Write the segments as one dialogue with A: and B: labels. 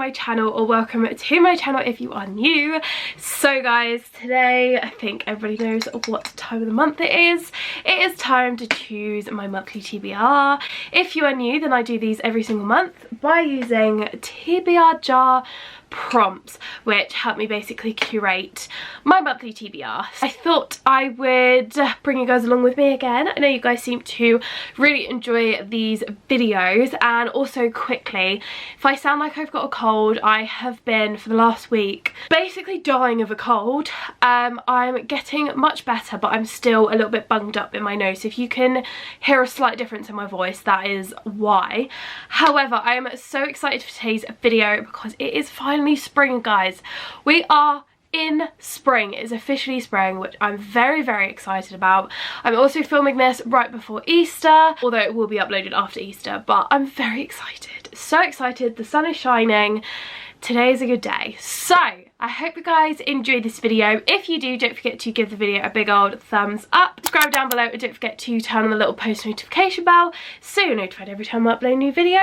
A: my channel, or welcome to my channel if you are new. So guys, today I think everybody knows what time of the month it is. It is time to choose my monthly TBR. If you are new, then I do these every single month by using TBR jar prompts, which help me basically curate my monthly TBR. I thought I would bring you guys along with me again. I know you guys seem to really enjoy these videos. And also quickly, if I sound like I've got a cold, I have been for the last week basically dying of a cold. I'm getting much better, but I'm still a little bit bunged up in my nose. So if you can hear a slight difference in my voice, that is why. However, I am so excited for today's video because it is finally spring, guys. We are in spring. It is officially spring, which I'm very, very excited about. I'm also filming this right before Easter, although it will be uploaded after Easter, but I'm very excited. So excited. The sun is shining. Today is a good day. So I hope you guys enjoyed this video. If you do, don't forget to give the video a big old thumbs up. Subscribe down below and don't forget to turn on the little post notification bell so you're notified every time I upload a new video.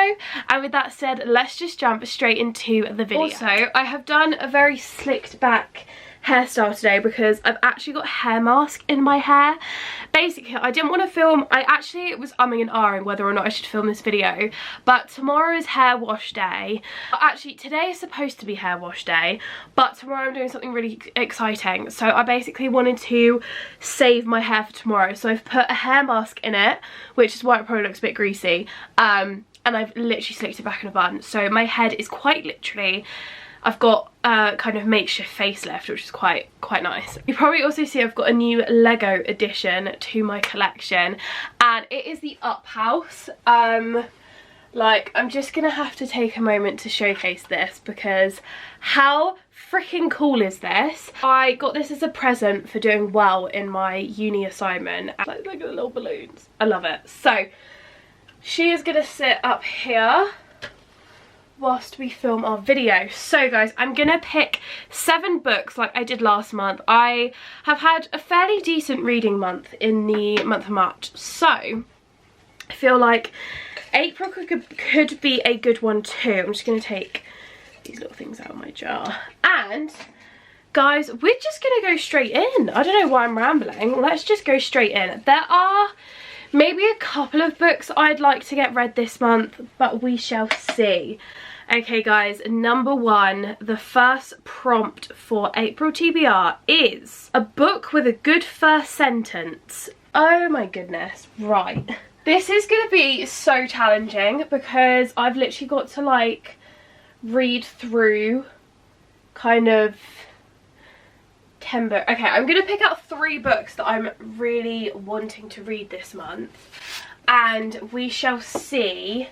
A: And with that said, let's just jump straight into the video. Also, I have done a very slicked back hairstyle today because I've actually got hair mask in my hair. Basically, I didn't want to film, I actually was umming and ahhing whether or not I should film this video, but tomorrow is hair wash day. Actually, today is supposed to be hair wash day, but tomorrow I'm doing something really exciting. So I basically wanted to save my hair for tomorrow. So I've put a hair mask in it, which is why it probably looks a bit greasy. And I've literally slicked it back in a bun. So my head is quite literally, I've got a kind of makeshift facelift, which is quite nice. You probably also see I've got a new Lego addition to my collection, and it is the Up House. Like, I'm just gonna have to take a moment to showcase this because how freaking cool is this? I got this as a present for doing well in my uni assignment. Like, look at the little balloons. I love it. So she is gonna sit up here whilst we film our video. So guys, I'm gonna pick 7 books like I did last month. I have had a fairly decent reading month in the month of March, so I feel like April could be a good one too. I'm just gonna take these little things out of my jar. And guys, we're just gonna go straight in. I don't know why I'm rambling. Let's just go straight in. There are maybe a couple of books I'd like to get read this month, but we shall see. Okay guys, number 1, the first prompt for April TBR is a book with a good first sentence. Oh my goodness, right. This is going to be so challenging because I've literally got to like read through kind of 10 books. Okay, I'm going to pick out 3 books that I'm really wanting to read this month, and we shall see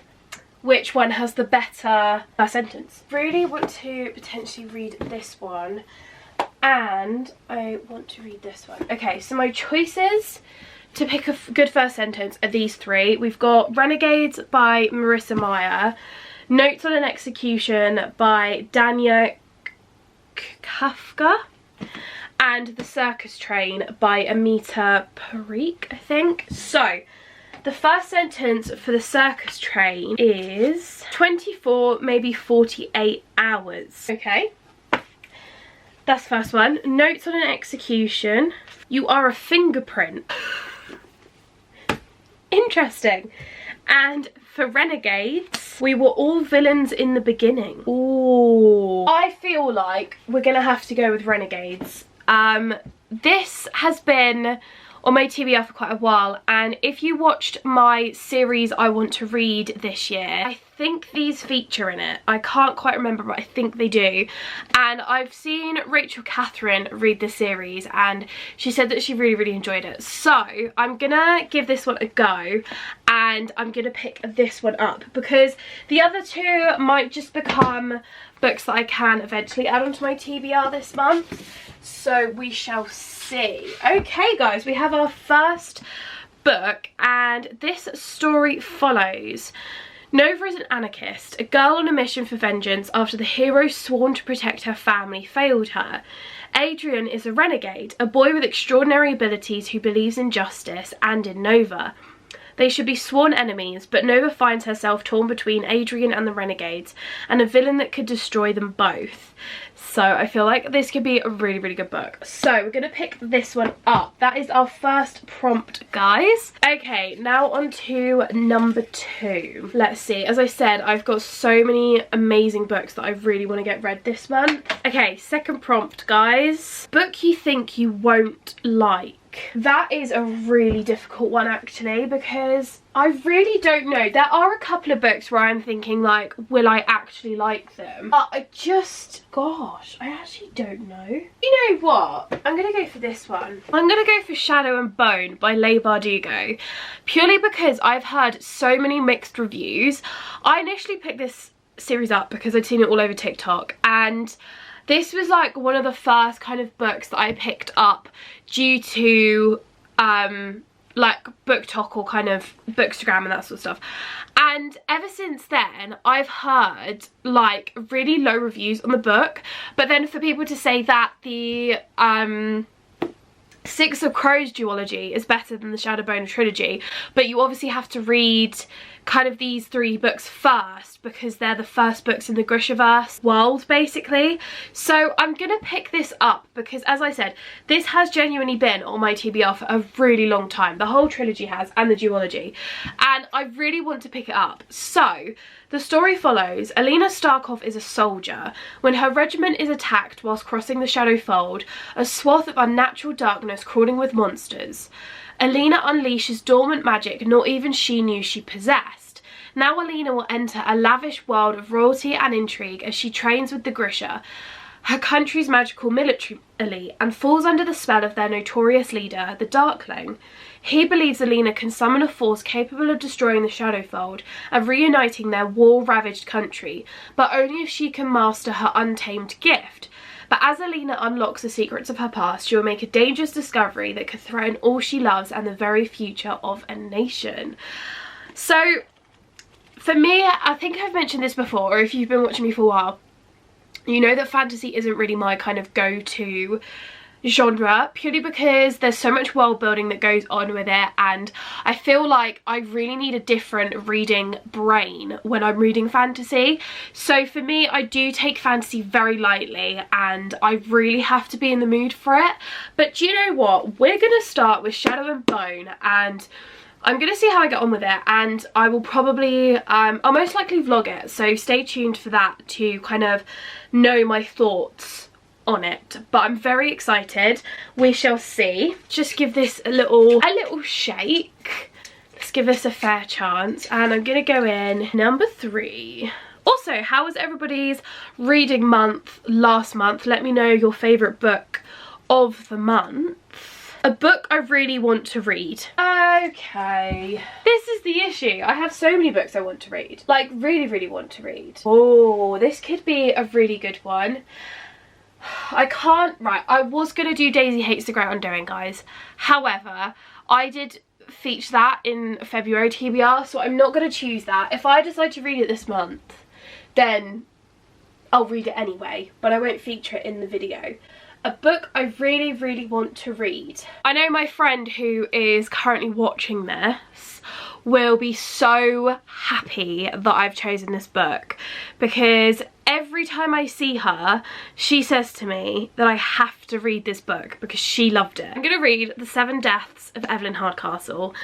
A: which one has the better sentence. Really want to potentially read this one, and I want to read this one. Okay, so my choices to pick a good first sentence are these 3. We've got Renegades by Marissa Meyer, Notes on an Execution by Dania Kafka, and The Circus Train by Amita Parikh, I think. So the first sentence for The Circus Train is 24, maybe 48 hours. Okay, that's the first one. Notes on an Execution. You are a fingerprint. Interesting. And for Renegades, we were all villains in the beginning. Ooh. I feel like we're gonna have to go with Renegades. This has been on my TBR for quite a while, and if you watched my series I want to read this year, I think these feature in it. I can't quite remember, but I think they do. And I've seen Rachel Catherine read the series and she said that she really enjoyed it. So I'm gonna give this one a go, and I'm gonna pick this one up because the other 2 might just become books that I can eventually add onto my TBR this month. So we shall see. Okay guys, we have our first book, and this story follows. Nova is an anarchist, a girl on a mission for vengeance after the hero sworn to protect her family failed her. Adrian is a renegade, a boy with extraordinary abilities who believes in justice and in Nova. They should be sworn enemies, but Nova finds herself torn between Adrian and the Renegades and a villain that could destroy them both. So I feel like this could be a really, really good book. So we're going to pick this one up. That is our first prompt, guys. Okay, now on to number 2. Let's see. As I said, I've got so many amazing books that I really want to get read this month. Okay, second prompt, guys. Book you think you won't like. That is a really difficult one, actually, because I really don't know. There are a couple of books where I'm thinking, like, will I actually like them? But gosh, I actually don't know. You know what? I'm gonna go for this one. I'm gonna go for Shadow and Bone by Leigh Bardugo, purely because I've heard so many mixed reviews. I initially picked this series up because I'd seen it all over TikTok, and this was like one of the first kind of books that I picked up due to like BookTok or kind of Bookstagram and that sort of stuff. And ever since then, I've heard like really low reviews on the book. But then for people to say that the Six of Crows duology is better than the Shadowbone trilogy, but you obviously have to read kind of these 3 books first because they're the first books in the Grishaverse world, basically. So I'm gonna pick this up because, as I said, this has genuinely been on my TBR for a really long time. The whole trilogy has, and the duology, and I really want to pick it up. So the story follows Alina Starkov is a soldier. When her regiment is attacked whilst crossing the Shadowfold, a swath of unnatural darkness crawling with monsters, Alina unleashes dormant magic not even she knew she possessed. Now Alina will enter a lavish world of royalty and intrigue as she trains with the Grisha, her country's magical military elite, and falls under the spell of their notorious leader, the Darkling. He believes Alina can summon a force capable of destroying the Shadowfold and reuniting their war-ravaged country, but only if she can master her untamed gift. But as Alina unlocks the secrets of her past, she will make a dangerous discovery that could threaten all she loves and the very future of a nation. So, for me, I think I've mentioned this before, or if you've been watching me for a while, you know that fantasy isn't really my kind of go-to genre, purely because there's so much world building that goes on with it, and I feel like I really need a different reading brain when I'm reading fantasy. So for me, I do take fantasy very lightly and I really have to be in the mood for it. But do you know what? We're gonna start with Shadow and Bone, and I'm gonna see how I get on with it, and I will probably I'll most likely vlog it, so stay tuned for that to kind of know my thoughts on it. But I'm very excited. We shall see. Just give this a little shake. Let's give this a fair chance, and I'm gonna go in number 3. Also, how was everybody's reading month last month? Let me know your favourite book of the month. A book I really want to read. Okay, this is the issue. I have so many books I want to read, like really want to read. Oh, this could be a really good one. I can't, right, I was gonna do Daisy Hates the Great Undoing, guys. However, I did feature that in February TBR, so I'm not gonna choose that. If I decide to read it this month, then I'll read it anyway, but I won't feature it in the video. A book I really want to read. I know my friend who is currently watching this will be so happy that I've chosen this book, because every time I see her, she says to me that I have to read this book because she loved it. I'm gonna read The 7 Deaths of Evelyn Hardcastle.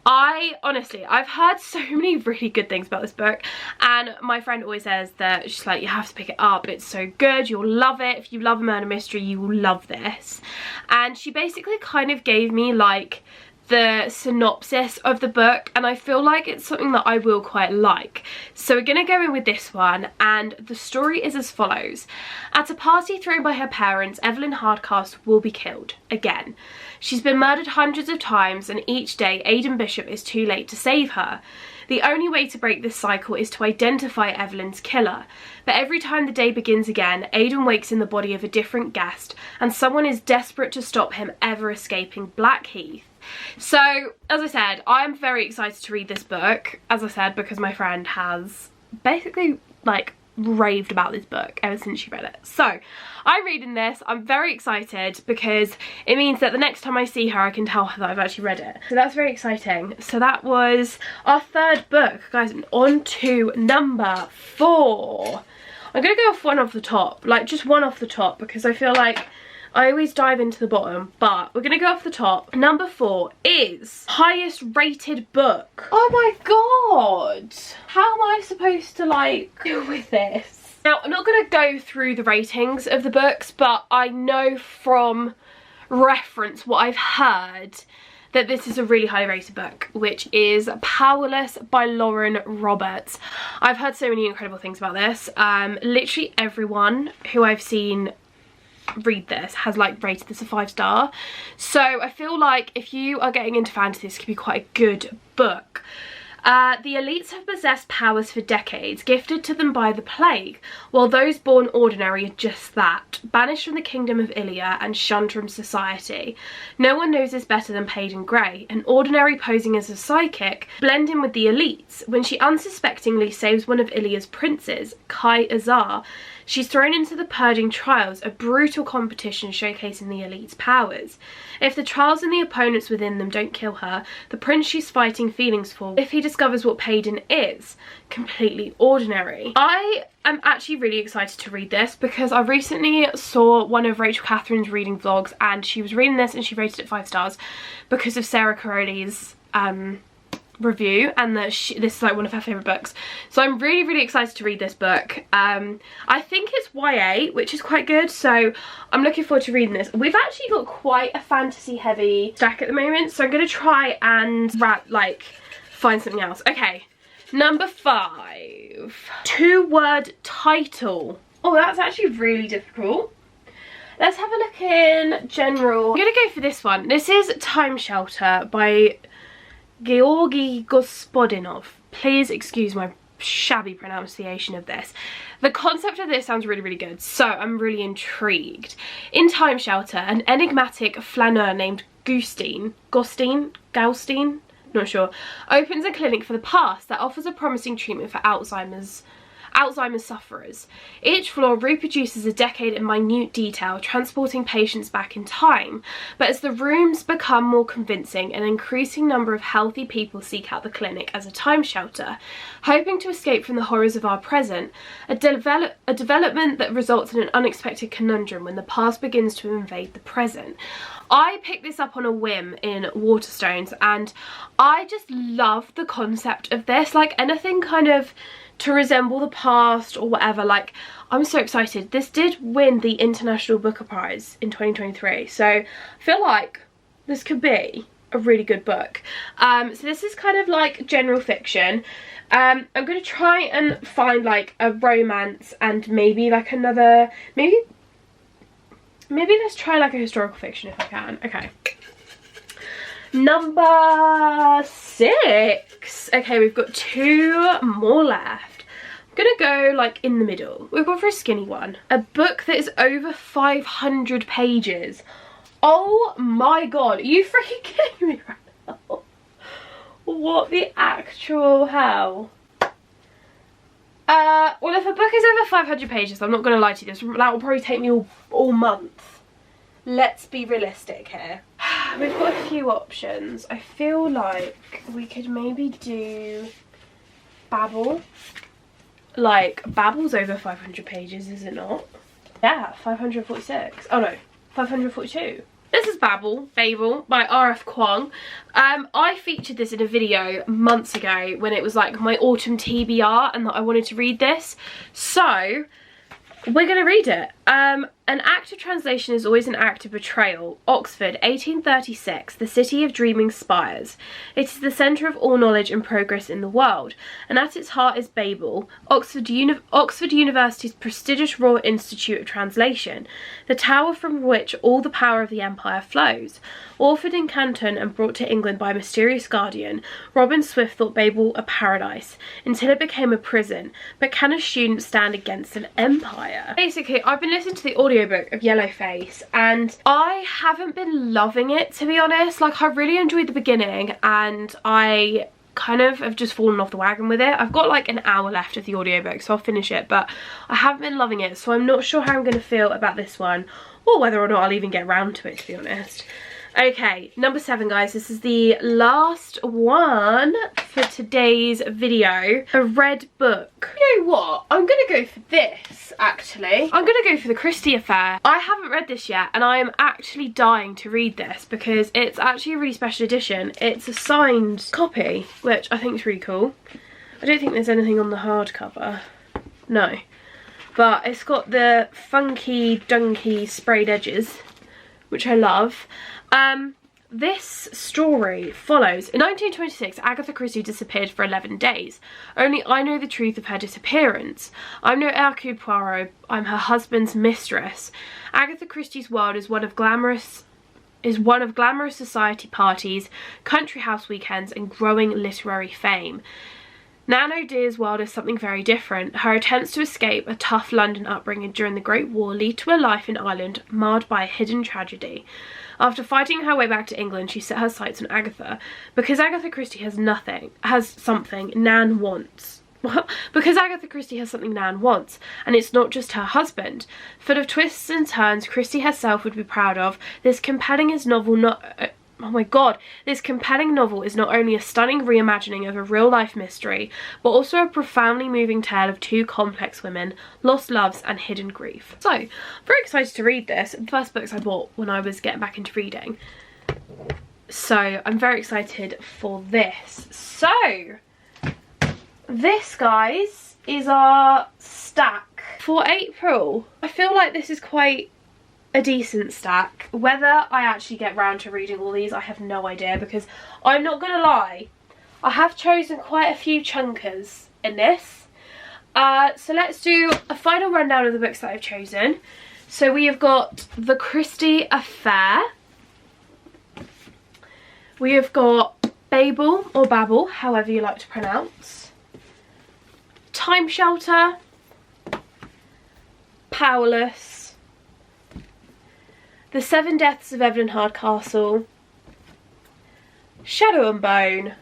A: I've heard so many really good things about this book, and my friend always says that she's like, you have to pick it up, it's so good, you'll love it. If you love a murder mystery, you will love this. And she basically kind of gave me like the synopsis of the book, and I feel like it's something that I will quite like. So we're gonna go in with this one, and the story is as follows. At a party thrown by her parents, Evelyn Hardcastle will be killed again. She's been murdered hundreds of times, and each day Aidan Bishop is too late to save her. The only way to break this cycle is to identify Evelyn's killer. But every time the day begins again, Aidan wakes in the body of a different guest, and someone is desperate to stop him ever escaping Blackheath. So, as I said, I am very excited to read this book, as I said, because my friend has basically like raved about this book ever since she read it. So I'm reading this. I'm very excited because it means that the next time I see her I can tell her that I've actually read it. So that's very exciting. So that was our 3rd book, guys. On to number 4. I'm gonna go off one off the top, like just one off the top, because I feel like I always dive into the bottom, but we're gonna go off the top. Number 4 is highest rated book. Oh my god! How am I supposed to like deal with this? Now, I'm not gonna go through the ratings of the books, but I know from reference what I've heard that this is a really highly rated book, which is Powerless by Lauren Roberts. I've heard so many incredible things about this. Literally everyone who I've seen read this has like rated this a 5-star. So I feel like if you are getting into fantasy, this could be quite a good book. The elites have possessed powers for decades, gifted to them by the plague, while those born ordinary are just that, banished from the kingdom of Ilia and shunned from society. No one knows this better than Payden Grey, an ordinary posing as a psychic, blend in with the elites. When she unsuspectingly saves one of Ilia's princes, Kai Azar, she's thrown into the purging trials, a brutal competition showcasing the elite's powers. If the trials and the opponents within them don't kill her, the prince she's fighting feelings for, if he discovers what Payden is, completely ordinary. I am actually really excited to read this because I recently saw one of Rachel Catherine's reading vlogs, and she was reading this and she rated it 5 stars because of Sarah Caroli's review, and that this is like one of her favourite books. So I'm really excited to read this book. I think it's YA, which is quite good, so I'm looking forward to reading this. We've actually got quite a fantasy heavy stack at the moment, so I'm going to try and find something else. Okay, number 5, 2-word title. Oh, that's actually really difficult. Let's have a look in general. I'm going to go for this one. This is Time Shelter by Georgy Gospodinov. Please excuse my shabby pronunciation of this. The concept of this sounds really good, so I'm really intrigued. In Time Shelter, an enigmatic flaneur named Gaustine, not sure, opens a clinic for the past that offers a promising treatment for Alzheimer's sufferers. Each floor reproduces a decade in minute detail, transporting patients back in time. But as the rooms become more convincing, an increasing number of healthy people seek out the clinic as a time shelter, hoping to escape from the horrors of our present, a development that results in an unexpected conundrum when the past begins to invade the present. I picked this up on a whim in Waterstones, and I just love the concept of this, like anything kind of to resemble the past or whatever. Like, I'm so excited. This did win the International Booker Prize in 2023, so I feel like this could be a really good book. So this is kind of like general fiction. I'm going to try and find like a romance and maybe like another, maybe let's try like a historical fiction if I can. Okay. Number 6. Okay, we've got 2 more left. I'm gonna go like in the middle. We've gone for a skinny one. A book that is over 500 pages. Oh my god, are you freaking kidding me right now? What the actual hell? Well, if a book is over 500 pages, I'm not gonna lie to you, that will probably take me all month. Let's be realistic here. We've got a few options. I feel like we could maybe do Babel. Like, Babel's over 500 pages, is it not? Yeah, 546. Oh no, 542. This is Babel by R.F. Kuang. I featured this in a video months ago when it was like my autumn TBR and that I wanted to read this. So we're gonna read it. An act of translation is always an act of betrayal. Oxford, 1836, the city of dreaming spires. It is the centre of all knowledge and progress in the world, and at its heart is Babel, Oxford University's prestigious Royal Institute of Translation, the tower from which all the power of the empire flows. Orphaned in Canton and brought to England by a mysterious guardian, Robin Swift thought Babel a paradise, until it became a prison. But can a student stand against an empire? Basically, I've been listening to the audiobook of Yellowface, and I haven't been loving it, to be honest. Like, I really enjoyed the beginning, and I kind of have just fallen off the wagon with it. I've got like an hour left of the audiobook, so I'll finish it, but I haven't been loving it, so I'm not sure how I'm going to feel about this one, or whether or not I'll even get round to it, to be honest. Okay, number 7, guys. This is the last one for today's video. A red book. You know what? I'm gonna go for this, actually. I'm gonna go for the Christie Affair. I haven't read this yet, and I am actually dying to read this because it's actually a really special edition. It's a signed copy, which I think is really cool. I don't think there's anything on the hardcover. No. But it's got the funky, dunky sprayed edges, which I love. This story follows. In 1926, Agatha Christie disappeared for 11 days. Only I know the truth of her disappearance. I'm no Hercule Poirot. I'm her husband's mistress. Agatha Christie's world is one of glamorous society parties, country house weekends, and growing literary fame. Nan O'Dea's world is something very different. Her attempts to escape a tough London upbringing during the Great War lead to a life in Ireland marred by a hidden tragedy. After fighting her way back to England, she set her sights on Agatha. Because Agatha Christie has something Nan wants. Because Agatha Christie has something Nan wants, and it's not just her husband. Full of twists and turns Christie herself would be proud of, this compelling novel is not only a stunning reimagining of a real-life mystery, but also a profoundly moving tale of two complex women, lost loves and hidden grief. So, I'm very excited to read this. The first books I bought when I was getting back into reading. So, I'm very excited for this. So, this, guys, is our stack for April. I feel like this is quite a decent stack. Whether I actually get round to reading all these, I have no idea, because I'm not gonna lie, I have chosen quite a few chunkers in this. So let's do a final rundown of the books that I've chosen. So we have got The Christie Affair. We have got Babel, or Babel, however you like to pronounce. Time Shelter. Powerless. The Seven Deaths of Evelyn Hardcastle, Shadow and Bone,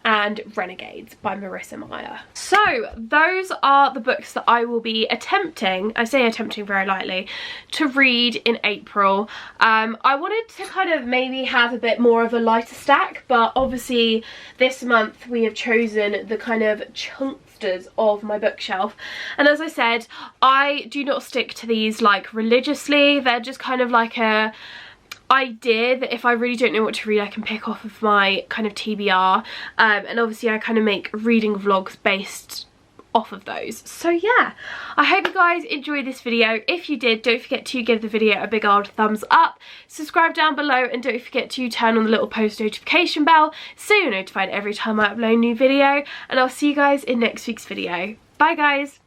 A: and Renegades by Marissa Meyer. So those are the books that I will be attempting, I say attempting very lightly, to read in April. I wanted to kind of maybe have a bit more of a lighter stack, but obviously this month we have chosen the kind of chunksters of my bookshelf, and as I said, I do not stick to these like religiously. They're just kind of like a idea that if I really don't know what to read, I can pick off of my kind of TBR, and obviously I kind of make reading vlogs based off of those. So yeah, I hope you guys enjoyed this video. If you did, don't forget to give the video a big old thumbs up, subscribe down below, and don't forget to turn on the little post notification bell so you're notified every time I upload a new video, and I'll see you guys in next week's video. Bye guys!